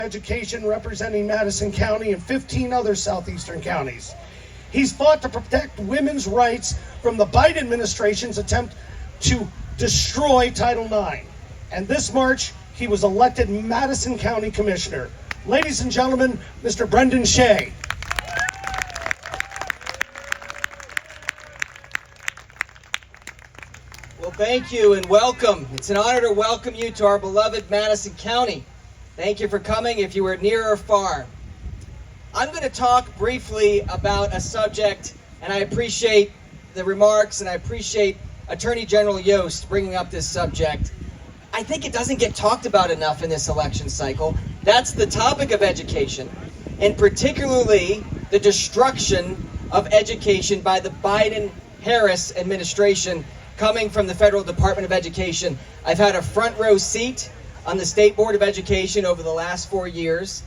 Education representing Madison County and 15 other southeastern counties. He's fought to protect women's rights from the Biden administration's attempt to destroy Title IX. And this March, he was elected Madison County Commissioner. Ladies and gentlemen, Mr. Brendan Shea. Well, thank you and welcome. It's an honor to welcome you to our beloved Madison County. Thank you for coming if you were near or far. I'm going to talk briefly about a subject, and I appreciate the remarks and I appreciate Attorney General Yost bringing up this subject. I think it doesn't get talked about enough in this election cycle. That's the topic of education, and particularly the destruction of education by the Biden-Harris administration coming from the Federal Department of Education. I've had a front row seat on the State Board of Education over the last 4 years,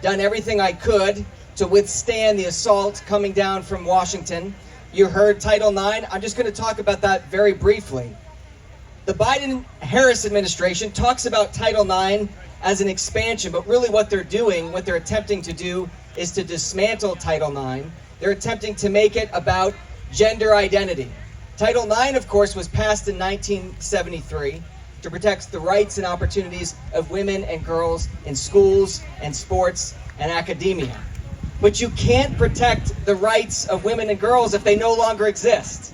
done everything I could to withstand the assault coming down from Washington. You heard Title IX. I'm just going to talk about that very briefly. The Biden-Harris administration talks about Title IX as an expansion, but really what they're doing, what they're attempting to do, is to dismantle Title IX. They're attempting to make it about gender identity. Title IX, of course, was passed in 1973 to protect the rights and opportunities of women and girls in schools and sports and academia. But you can't protect the rights of women and girls if they no longer exist.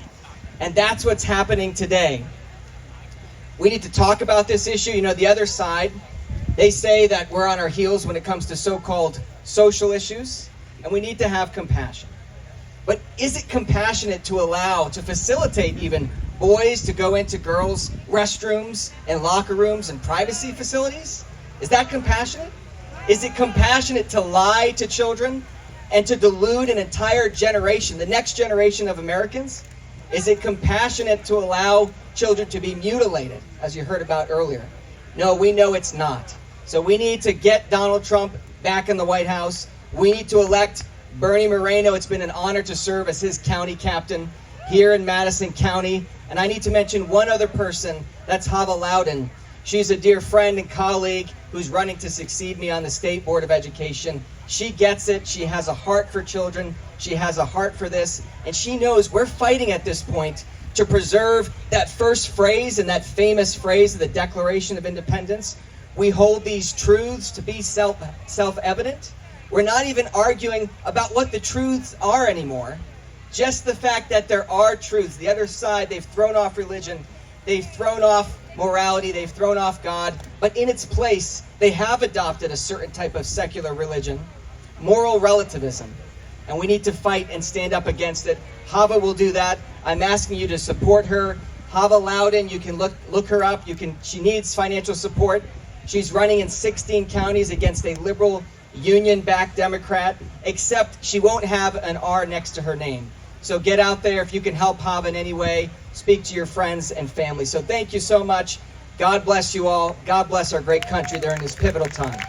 And that's what's happening today. We need to talk about this issue. You know, the other side, they say that we're on our heels when it comes to so-called social issues, and we need to have compassion. But is it compassionate to allow, to facilitate even, boys to go into girls' restrooms and locker rooms and privacy facilities? Is that compassionate? Is it compassionate to lie to children and to delude an entire generation, the next generation of Americans? Is it compassionate to allow children to be mutilated, as you heard about earlier? No, we know it's not. So we need to get Donald Trump back in the White House. We need to elect Bernie Moreno. It's been an honor to serve as his county captain here in Madison County. And I need to mention one other person, that's Hava Loudon. She's a dear friend and colleague who's running to succeed me on the State Board of Education. She gets it. She has a heart for children. She has a heart for this. And she knows we're fighting at this point to preserve that first phrase and that famous phrase of the Declaration of Independence. We hold these truths to be self-evident. We're not even arguing about what the truths are anymore. Just the fact that there are truths. The other side, they've thrown off religion, they've thrown off morality, they've thrown off God, but in its place, they have adopted a certain type of secular religion, moral relativism, and we need to fight and stand up against it. Hava will do that. I'm asking you to support her. Hava Loudon, you can look her up. She needs financial support. She's running in 16 counties against a liberal union-backed Democrat, except she won't have an R next to her name. So get out there. If you can help Hava in any way, speak to your friends and family. So thank you so much. God bless you all. God bless our great country during this pivotal time.